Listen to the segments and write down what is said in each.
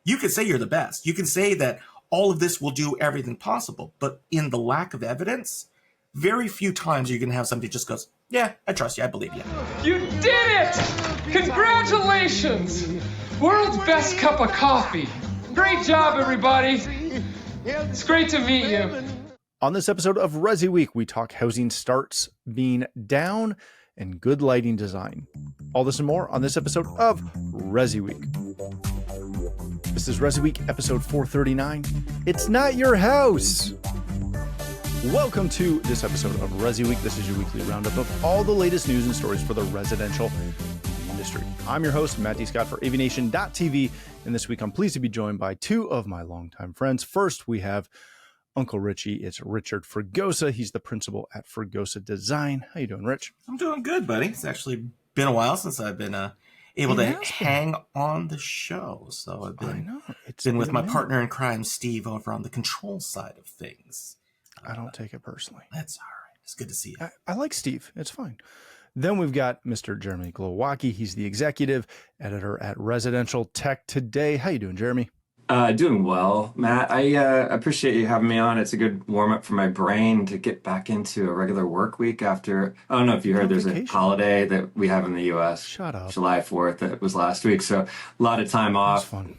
You can say you're the best. You can say that all of this will do everything possible. But in the lack of evidence, very few times you're going to have somebody just goes, yeah, I trust you. I believe you. You did it! Congratulations! World's best cup of coffee. Great job, everybody. It's great to meet you. On this episode of ResiWeek, we talk housing starts being down and good lighting design. All this and more on this episode of ResiWeek. This is ResiWeek episode 439. It's not your house. Welcome to this episode of ResiWeek. This is your weekly roundup of all the latest news and stories for the residential industry. I'm your host, Matt D. Scott for AVNation.tv, and this week I'm pleased to be joined by two of my longtime friends. First, we have Uncle Richie. It's Richard Fregosa. He's the principal at Fregosa Design. How you doing, Rich? I'm doing good, buddy. It's actually been a while since I've been able to hang on the show. So I've been with my partner in crime, Steve, over on the control side of things. I don't take it personally. That's all right. It's good to see you. I like Steve. It's fine. Then we've got Mr. Jeremy Glowacki. He's the executive editor at Residential Tech Today. How you doing, Jeremy? Doing well, Matt. I appreciate you having me on. It's a good warm-up for my brain to get back into a regular work week after, I don't know if you heard, there's a holiday that we have in the U.S. Shut up. July 4th. That was last week. So a lot of time off. Fun.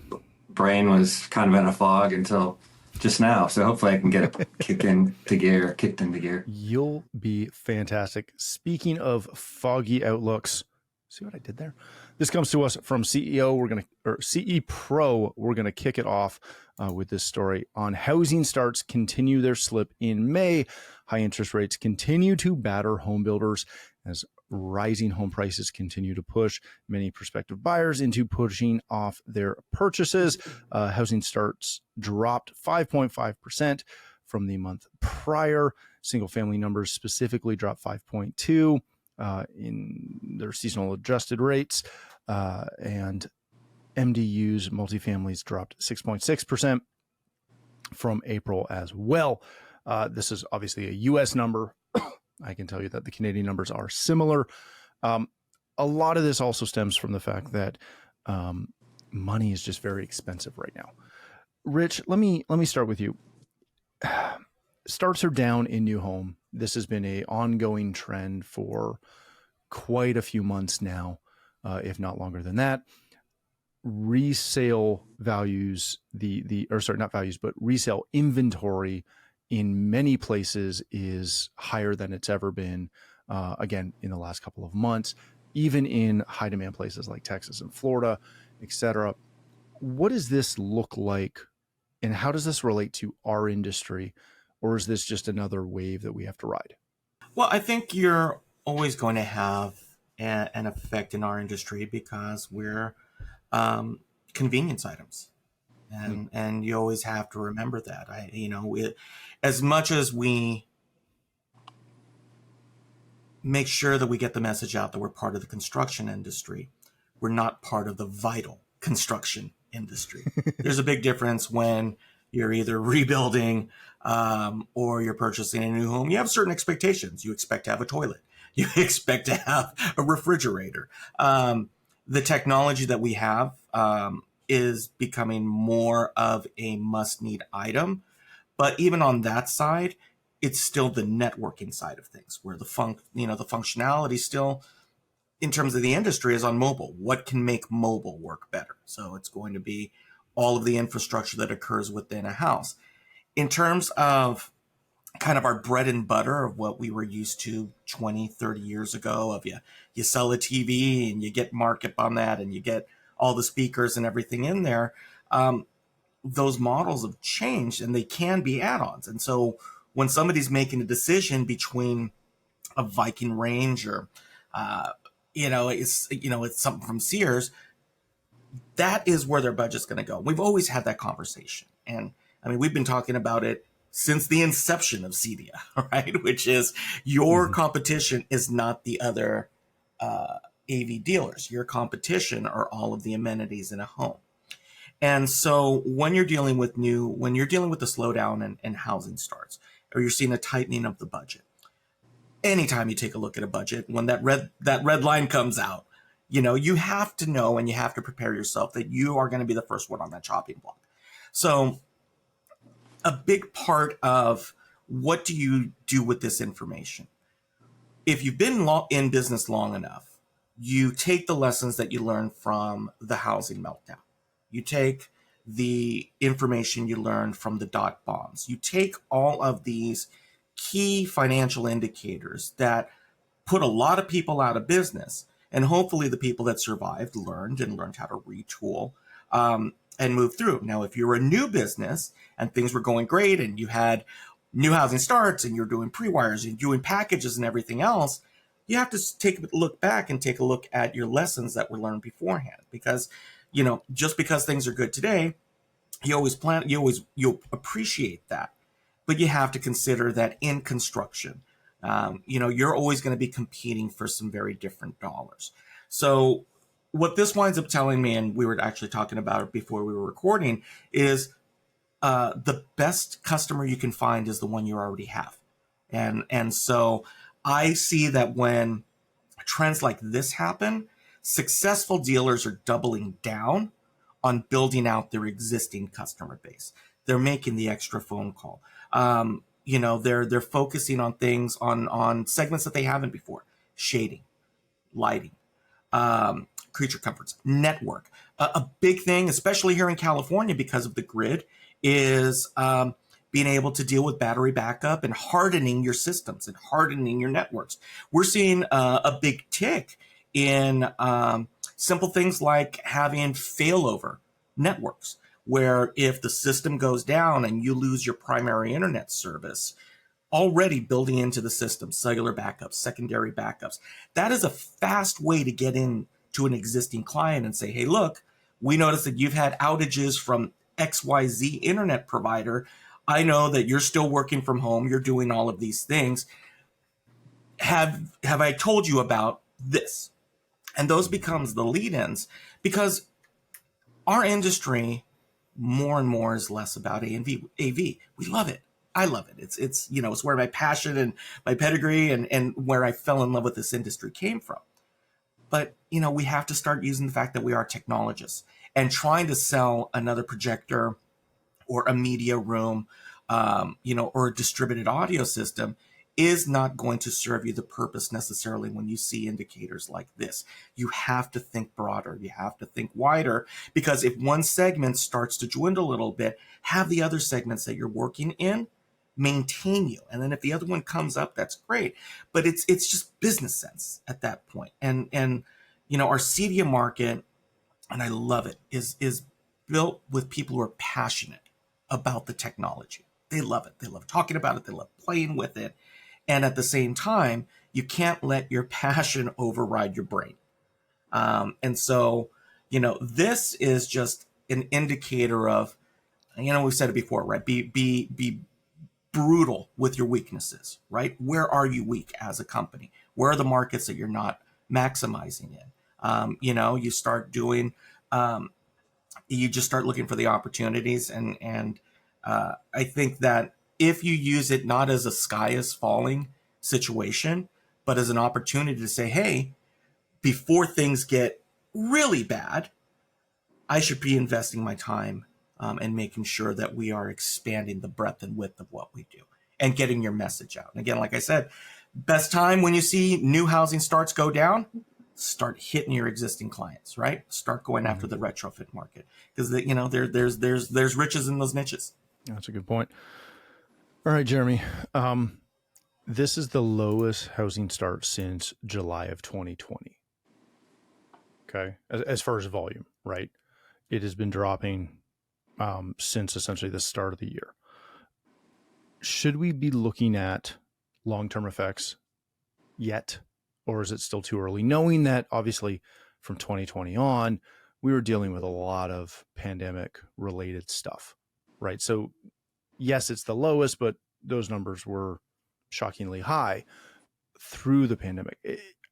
Brain was kind of in a fog until just now. So hopefully I can get it kicked into gear. You'll be fantastic. Speaking of foggy outlooks, see what I did there? This comes to us from CE Pro. We're going to kick it off with this story on housing starts continue their slip in May. High interest rates continue to batter home builders as rising home prices continue to push many prospective buyers into pushing off their purchases. Housing starts dropped 5.5% from the month prior. Single family numbers specifically dropped 5.2%. In their seasonal adjusted rates, and MDUs, multifamilies, dropped 6.6% from April as well. This is obviously a U.S. number. I can tell you that the Canadian numbers are similar. A lot of this also stems from the fact that money is just very expensive right now. Rich, let me start with you. Starts are down in new home. This has been an ongoing trend for quite a few months now, if not longer than that. Resale values, resale inventory in many places is higher than it's ever been, again, in the last couple of months, even in high demand places like Texas and Florida, etc. What does this look like, and how does this relate to our industry? Or is this just another wave that we have to ride? Well, I think you're always going to have an effect in our industry because we're convenience items. And you always have to remember that. As much as we make sure that we get the message out that we're part of the construction industry, we're not part of the vital construction industry. There's a big difference when you're either rebuilding or you're purchasing a new home. You have certain expectations. You expect to have a toilet. You expect to have a refrigerator. The technology that we have is becoming more of a must-need item. But even on that side, it's still the networking side of things, where the functionality still, in terms of the industry, is on mobile. What can make mobile work better? So it's going to be all of the infrastructure that occurs within a house. In terms of kind of our bread and butter of what we were used to 20, 30 years ago, of you sell a TV and you get markup on that and you get all the speakers and everything in there, those models have changed and they can be add-ons. And so when somebody's making a decision between a Viking range or, it's something from Sears, that is where their budget's going to go. We've always had that conversation. And I mean, we've been talking about it since the inception of CEDIA, right? Which is your competition is not the other AV dealers. Your competition are all of the amenities in a home. And so when you're dealing with the slowdown in housing starts, or you're seeing a tightening of the budget, anytime you take a look at a budget, when that red line comes out, You have to know and you have to prepare yourself that you are going to be the first one on that chopping block. So a big part of what do you do with this information? If you've been in business long enough, you take the lessons that you learn from the housing meltdown. You take the information you learned from the dot bombs. You take all of these key financial indicators that put a lot of people out of business. And hopefully the people that survived learned how to retool and move through. Now, if you're a new business and things were going great and you had new housing starts and you're doing pre-wires and doing packages and everything else, you have to take a look back and take a look at your lessons that were learned beforehand. Because, just because things are good today, you'll appreciate that. But you have to consider that in construction, you're always going to be competing for some very different dollars. So what this winds up telling me, and we were actually talking about it before we were recording, is the best customer you can find is the one you already have. And so I see that when trends like this happen, successful dealers are doubling down on building out their existing customer base. They're making the extra phone call. They're focusing on things on segments that they haven't before: shading, lighting, creature comforts, network. A big thing, especially here in California because of the grid, is being able to deal with battery backup and hardening your systems and hardening your networks. We're seeing a big tick in simple things like having failover networks, where if the system goes down and you lose your primary internet service, already building into the system cellular backups, secondary backups. That is a fast way to get in to an existing client and say, hey, look, we noticed that you've had outages from XYZ internet provider. I know that you're still working from home. You're doing all of these things. Have I told you about this? And those becomes the lead-ins, because our industry more and more is less about AV. We love it. I love it. It's where my passion and my pedigree and where I fell in love with this industry came from. But, we have to start using the fact that we are technologists, and trying to sell another projector or a media room, or a distributed audio system is not going to serve you the purpose necessarily when you see indicators like this. You have to think broader. You have to think wider, because if one segment starts to dwindle a little bit, have the other segments that you're working in maintain you. And then if the other one comes up, that's great. But it's just business sense at that point. And our CEDIA market, and I love it, is built with people who are passionate about the technology. They love it. They love talking about it. They love playing with it. And at the same time, you can't let your passion override your brain. And so, this is just an indicator of, we've said it before, right? Be brutal with your weaknesses, right? Where are you weak as a company? Where are the markets that you're not maximizing in? You start doing, you just start looking for the opportunities. And I think that if you use it not as a sky is falling situation, but as an opportunity to say, hey, before things get really bad, I should be investing my time and making sure that we are expanding the breadth and width of what we do and getting your message out. And again, like I said, best time when you see new housing starts go down, start hitting your existing clients, right? Start going after the retrofit market, because there's riches in those niches. That's a good point. All right, Jeremy. This is the lowest housing start since July of 2020. Okay. As far as volume, right? It has been dropping since essentially the start of the year. Should we be looking at long-term effects yet, or is it still too early? Knowing that obviously from 2020 on, we were dealing with a lot of pandemic related stuff, right? So yes, it's the lowest, but those numbers were shockingly high through the pandemic.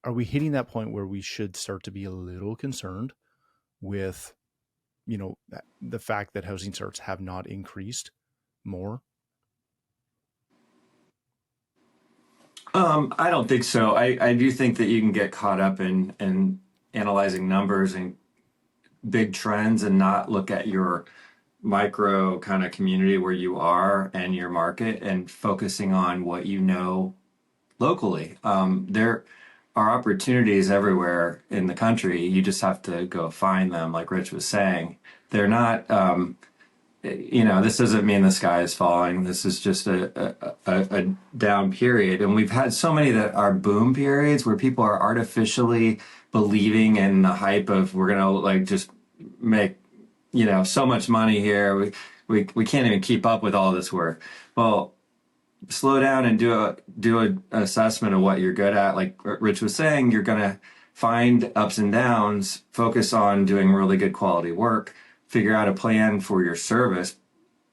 Are we hitting that point where we should start to be a little concerned with, the fact that housing starts have not increased more? I don't think so. I do think that you can get caught up in analyzing numbers and big trends and not look at your micro kind of community where you are and your market and focusing on what you know locally. There are opportunities everywhere in the country. You just have to go find them, like Rich was saying. They're not, this doesn't mean the sky is falling. This is just a down period. And we've had so many that are boom periods where people are artificially believing in the hype of we're going to like just make, so much money here. We can't even keep up with all this work. Well, slow down and do an assessment of what you're good at. Like Rich was saying, you're going to find ups and downs, focus on doing really good quality work, figure out a plan for your service,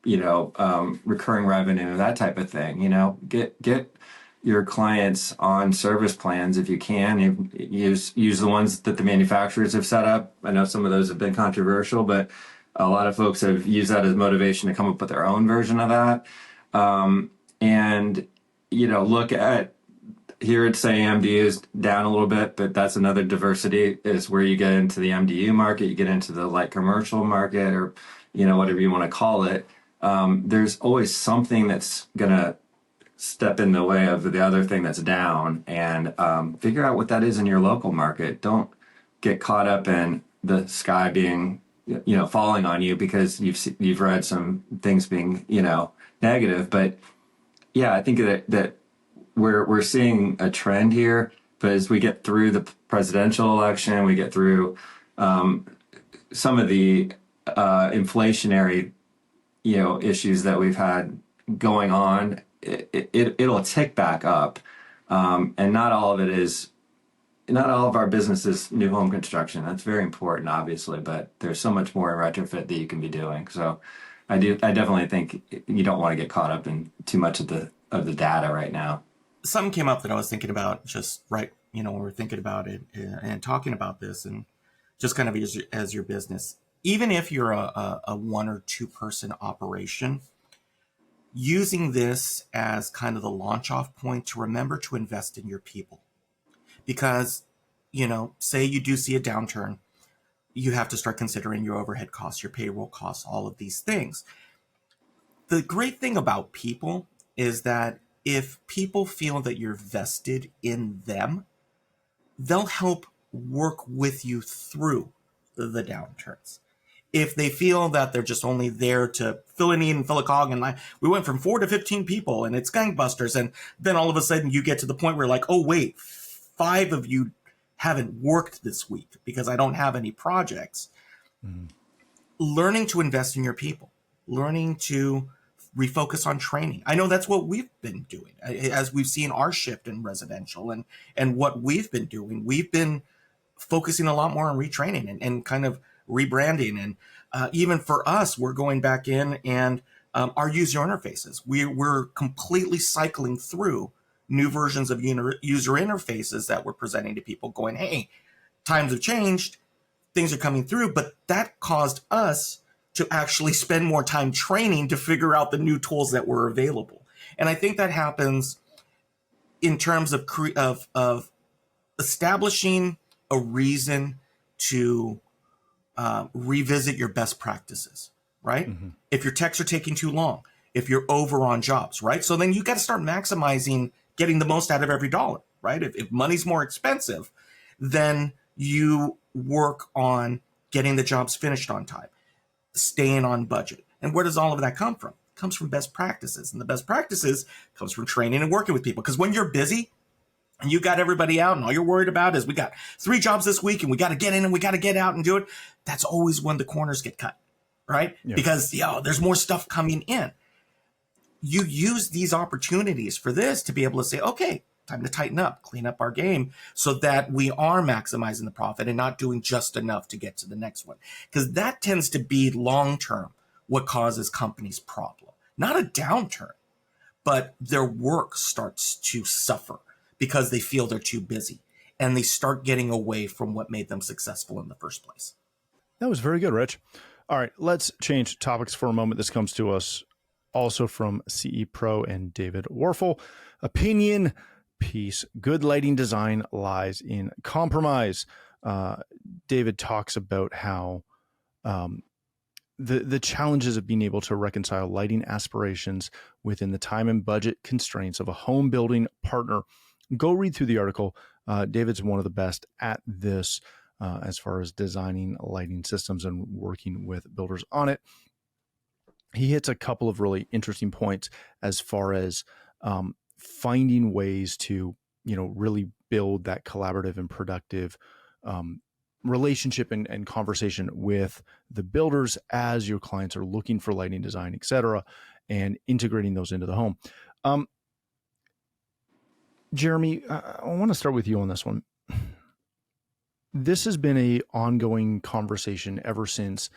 recurring revenue, that type of thing. Get your clients on service plans if you can. Use the ones that the manufacturers have set up. I know some of those have been controversial, but a lot of folks have used that as motivation to come up with their own version of that. And look at here it's saying MDU is down a little bit, but that's another diversity is where you get into the MDU market, you get into the light commercial market or, whatever you want to call it. There's always something that's going to step in the way of the other thing that's down, and figure out what that is in your local market. Don't get caught up in the sky being, falling on you because you've read some things being, negative. But yeah, I think that we're seeing a trend here. But as we get through the presidential election, we get through some of the inflationary, issues that we've had going on, it'll tick back up. And not all of our business is new home construction. That's very important, obviously, but there's so much more in retrofit that you can be doing. So I definitely think you don't want to get caught up in too much of the data right now. Something came up that I was thinking about just right, when we're thinking about it and talking about this, and just kind of as your business, even if you're a 1 or 2 person operation, using this as kind of the launch off point to remember to invest in your people. Because, say you do see a downturn, you have to start considering your overhead costs, your payroll costs, all of these things. The great thing about people is that if people feel that you're vested in them, they'll help work with you through the downturns. If they feel that they're just only there to fill a need and fill a cog, and we went from 4 to 15 people and it's gangbusters, and then all of a sudden you get to the point where like, oh wait, 5 of you haven't worked this week because I don't have any projects. Mm-hmm. Learning to invest in your people, learning to refocus on training. I know that's what we've been doing as we've seen our shift in residential and what we've been doing. We've been focusing a lot more on retraining and kind of rebranding. And even for us, we're going back in and our user interfaces. We're completely cycling through new versions of user interfaces that we're presenting to people going, hey, times have changed, things are coming through, but that caused us to actually spend more time training to figure out the new tools that were available. And I think that happens in terms of establishing a reason to revisit your best practices, right? Mm-hmm. If your techs are taking too long, if you're over on jobs, right? So then you got to start maximizing getting the most out of every dollar, right? If money's more expensive, then you work on getting the jobs finished on time, staying on budget. And where does all of that come from? It comes from best practices. And the best practices comes from training and working with people. Because when you're busy and you got everybody out and all you're worried about is we got 3 jobs this week and we got to get in and we got to get out and do it, that's always when the corners get cut, right? Yeah. Because there's more stuff coming in. You use these opportunities for this to be able to say, okay, time to tighten up, clean up our game so that we are maximizing the profit and not doing just enough to get to the next one. Because that tends to be long-term what causes companies problem. Not a downturn, but their work starts to suffer because they feel they're too busy and they start getting away from what made them successful in the first place. That was very good, Rich. All right, let's change topics for a moment. This comes to us also from CE Pro and David Warfel. Opinion piece: good lighting design lies in compromise. David talks about how the challenges of being able to reconcile lighting aspirations within the time and budget constraints of a home building partner. Go read through the article. David's one of the best at this as far as designing lighting systems and working with builders on it. He hits a couple of really interesting points as far as finding ways to, really build that collaborative and productive relationship and conversation with the builders as your clients are looking for lighting design, et cetera, and integrating those into the home. Jeremy, I want to start with you on this one. This has been an ongoing conversation ever since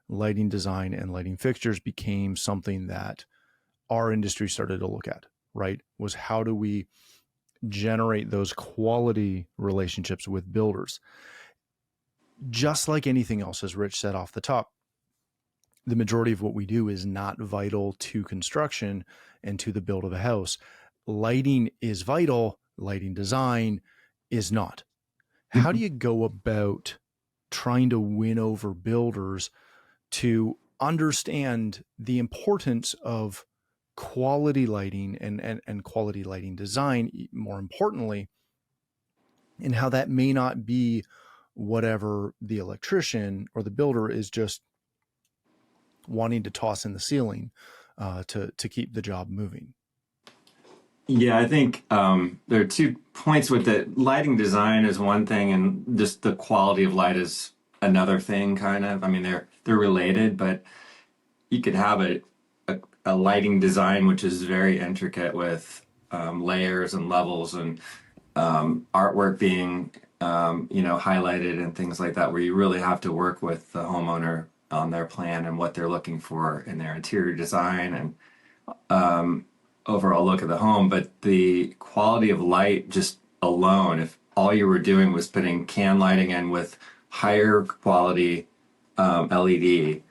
lighting design and lighting fixtures became something that our industry started to look at, right? Was how do we generate those quality relationships with builders? Just like anything else, as Rich said off the top, the majority of what we do is not vital to construction and to the build of a house. Lighting is vital, lighting design is not. How do you go about trying to win over builders to understand the importance of quality lighting and quality lighting design, more importantly, and how that may not be whatever the electrician or the builder is just wanting to toss in the ceiling to keep the job moving? Yeah, I think there are 2 points with it. Lighting design is one thing, and just the quality of light is another thing, kind of. I mean, they're related, but you could have a lighting design which is very intricate with layers and levels and artwork being highlighted and things like that, where you really have to work with the homeowner on their plan and what they're looking for in their interior design and overall look of the home. But the quality of light just alone, if all you were doing was putting can lighting in with higher quality LED,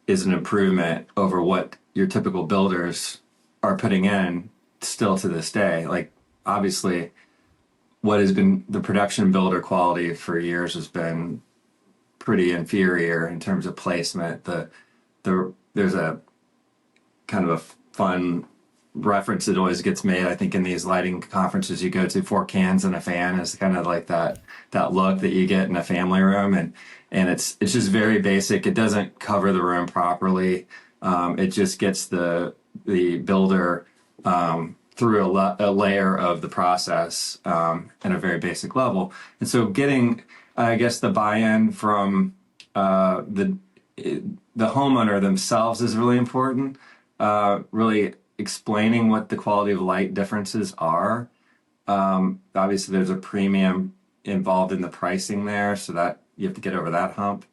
is an improvement over what your typical builders are putting in still to this day. Like, obviously, what has been the production builder quality for years has been pretty inferior in terms of placement. There's a kind of a fun reference that always gets made, I think, in these lighting conferences you go to. 4 cans and a fan is kind of like that look that you get in a family room, and it's just very basic. It doesn't cover the room properly. It just gets the builder through a layer of the process at a very basic level. And so getting, I guess, the buy-in from the homeowner themselves is really important. Really explaining what the quality of light differences are. Obviously, there's a premium involved in the pricing there, so that you have to get over that hump.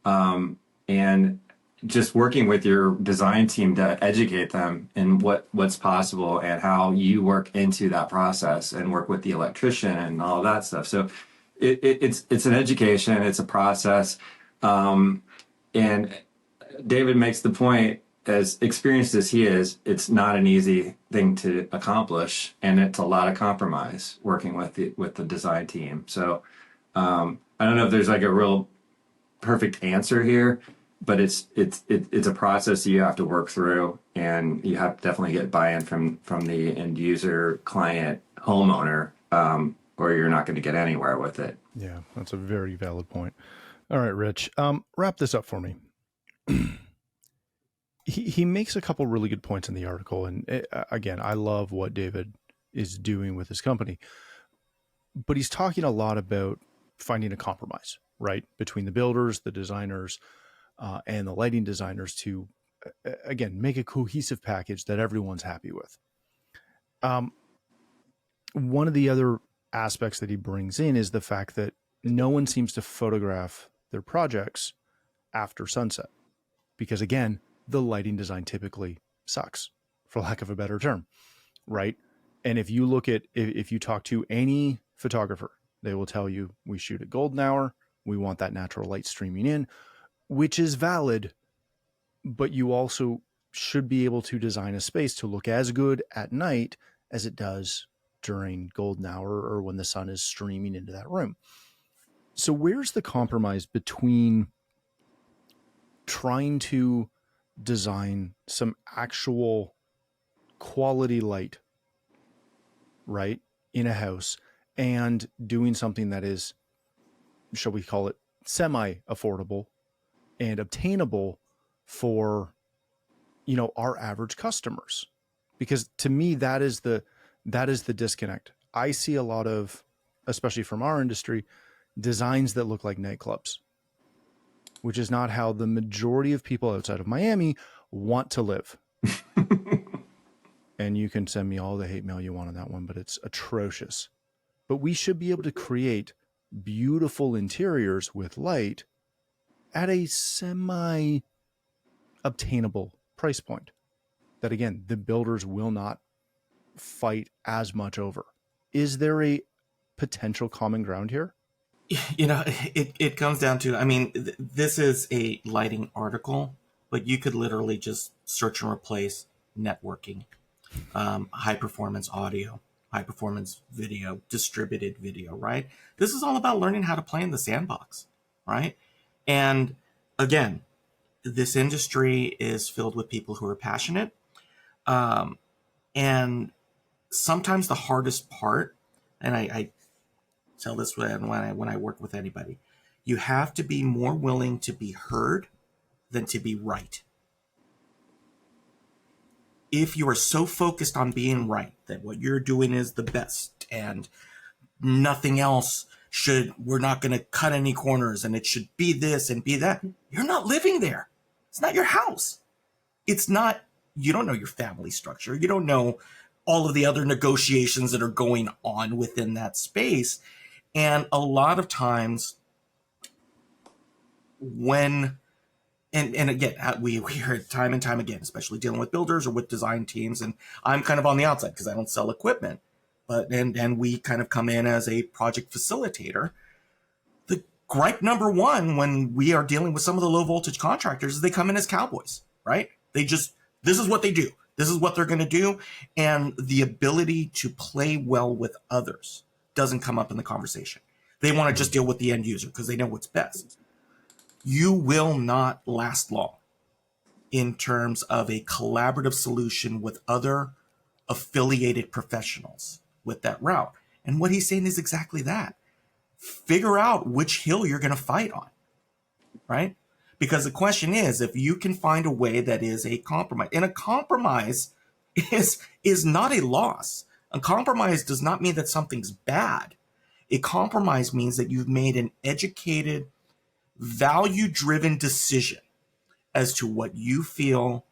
And just working with your design team to educate them in what's possible and how you work into that process and work with the electrician and all of that stuff. So it's an education, it's a process. And David makes the point, as experienced as he is, it's not an easy thing to accomplish, and it's a lot of compromise working with the design team. So I don't know if there's like a real perfect answer here, but it's a process you have to work through, and you have to definitely get buy-in from the end user, client, homeowner, or you're not going to get anywhere with it. Yeah, that's a very valid point. All right, Rich, wrap this up for me. He makes a couple really good points in the article. And again, I love what David is doing with his company, but he's talking a lot about finding a compromise, right? Between the builders, the designers, and the lighting designers to, again, make a cohesive package that everyone's happy with. One of the other aspects that he brings in is the fact that no one seems to photograph their projects after sunset, because again, the lighting design typically sucks, for lack of a better term, right? And if you talk to any photographer, they will tell you, we shoot at golden hour, we want that natural light streaming in, which is valid, but you also should be able to design a space to look as good at night as it does during golden hour or when the sun is streaming into that room. So where's the compromise between trying to design some actual quality light, right, in a house, and doing something that is, shall we call it, semi-affordable and obtainable for, our average customers? Because to me, that is the disconnect. I see a lot of, especially from our industry, designs that look like nightclubs, which is not how the majority of people outside of Miami want to live. And you can send me all the hate mail you want on that one, but it's atrocious. But we should be able to create beautiful interiors with light at a semi-obtainable price point that, again, the builders will not fight as much over. Is there a potential common ground here? It comes down to, this is a lighting article, but you could literally just search and replace networking, high performance audio, high performance video, distributed video, right? This is all about learning how to play in the sandbox, right? And again, this industry is filled with people who are passionate. And sometimes the hardest part, and I tell this when I work with anybody, you have to be more willing to be heard than to be right. If you are so focused on being right that what you're doing is the best and nothing else we're not going to cut any corners and it should be this and be that, you're not living there. It's not your house. It's not, you don't know your family structure. You don't know all of the other negotiations that are going on within that space. And a lot of times when, and again, we hear it time and time again, especially dealing with builders or with design teams. And I'm kind of on the outside because I don't sell equipment, but, and we kind of come in as a project facilitator. The gripe number one, when we are dealing with some of the low voltage contractors, is they come in as cowboys, right? This is what they do. This is what they're going to do. And the ability to play well with others doesn't come up in the conversation. They want to just deal with the end user because they know what's best. You will not last long in terms of a collaborative solution with other affiliated professionals with that route. And what he's saying is exactly that. Figure out which hill you're going to fight on, right? Because the question is, if you can find a way that is a compromise, and a compromise is not a loss. A compromise does not mean that something's bad. A compromise means that you've made an educated, value-driven decision as to what you feel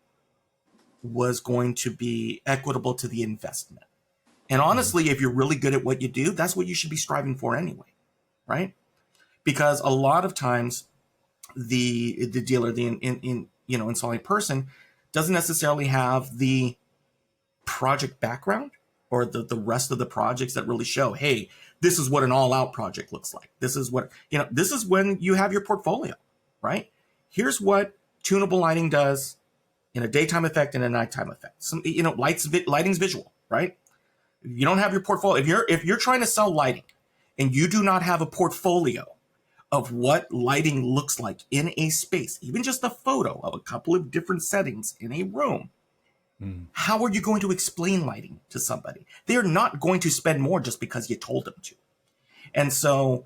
was going to be equitable to the investment. And honestly, if you're really good at what you do, that's what you should be striving for anyway, right? Because a lot of times the dealer, the installing person, doesn't necessarily have the project background or the rest of the projects that really show, hey, this is what an all-out project looks like. This is what, this is when you have your portfolio, right? Here's what tunable lighting does in a daytime effect and a nighttime effect. Some, lighting's visual, right? If you don't have your portfolio, if you're trying to sell lighting and you do not have a portfolio of what lighting looks like in a space, even just a photo of a couple of different settings in a room, how are you going to explain lighting to somebody? They're not going to spend more just because you told them to. And so,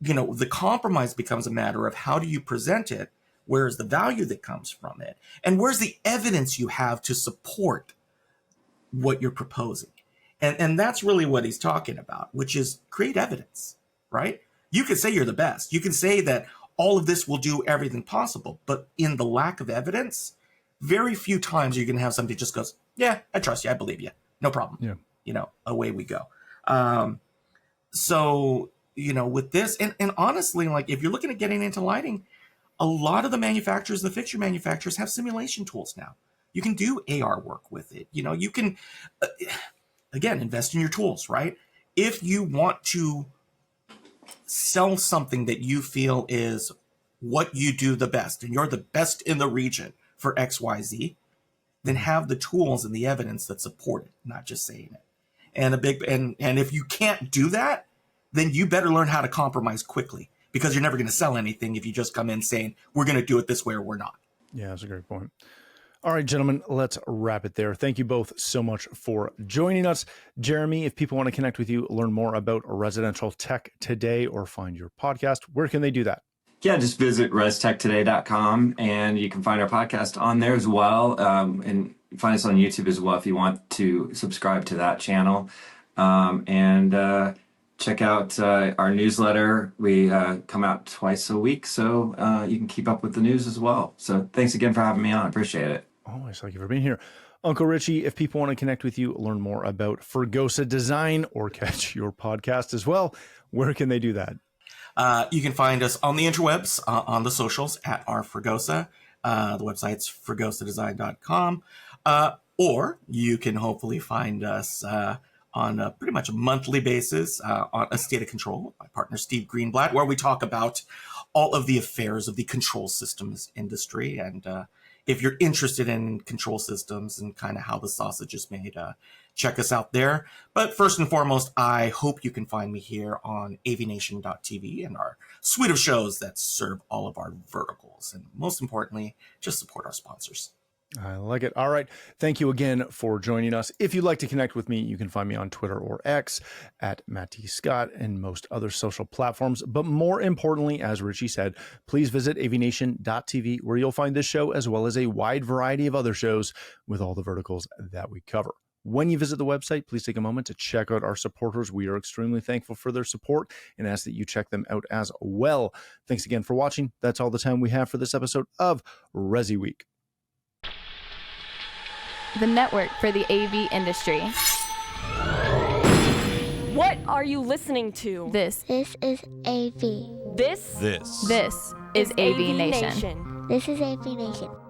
the compromise becomes a matter of how do you present it? Where's the value that comes from it? And where's the evidence you have to support what you're proposing? And that's really what he's talking about, which is create evidence, right? You can say you're the best. You can say that all of this will do everything possible, but in the lack of evidence, very few times you're going to have somebody just goes, yeah, I trust you. I believe you. No problem. Yeah. Away we go. So, with this, and honestly, like if you're looking at getting into lighting, a lot of the manufacturers, the fixture manufacturers have simulation tools now. You can do AR work with it. You can, again, invest in your tools, right? If you want to sell something that you feel is what you do the best, and you're the best in the region for XYZ, then have the tools and the evidence that support it, not just saying it. And and if you can't do that, then you better learn how to compromise quickly, because you're never going to sell anything if you just come in saying, we're going to do it this way or we're not. Yeah, that's a great point. All right, gentlemen, let's wrap it there. Thank you both so much for joining us. Jeremy, if people want to connect with you, learn more about residential tech today, or find your podcast, where can they do that? Yeah, just visit restechtoday.com, and you can find our podcast on there as well. And find us on YouTube as well if you want to subscribe to that channel. And check out our newsletter. We come out twice a week, so you can keep up with the news as well. So thanks again for having me on. Appreciate it. Always. Thank you for being here. Uncle Richie, if people want to connect with you, learn more about Fregosa Design, or catch your podcast as well, where can they do that? You can find us on the interwebs, on the socials at our Fregosa. The website's fregosadesign.com. Or you can hopefully find us on a pretty much a monthly basis on A State of Control with my partner Steve Greenblatt, where we talk about all of the affairs of the control systems industry. And if you're interested in control systems and kind of how the sausage is made, check us out there. But first and foremost, I hope you can find me here on AVNation.tv and our suite of shows that serve all of our verticals. And most importantly, just support our sponsors. I like it. All right. Thank you again for joining us. If you'd like to connect with me, you can find me on Twitter or X at Matt T. Scott and most other social platforms. But more importantly, as Richie said, please visit avnation.tv, where you'll find this show as well as a wide variety of other shows with all the verticals that we cover. When you visit the website, please take a moment to check out our supporters. We are extremely thankful for their support and ask that you check them out as well. Thanks again for watching. That's all the time we have for this episode of ResiWeek, the network for the AV industry. What are you listening to? This is AV. This is AVNation. This is AVNation.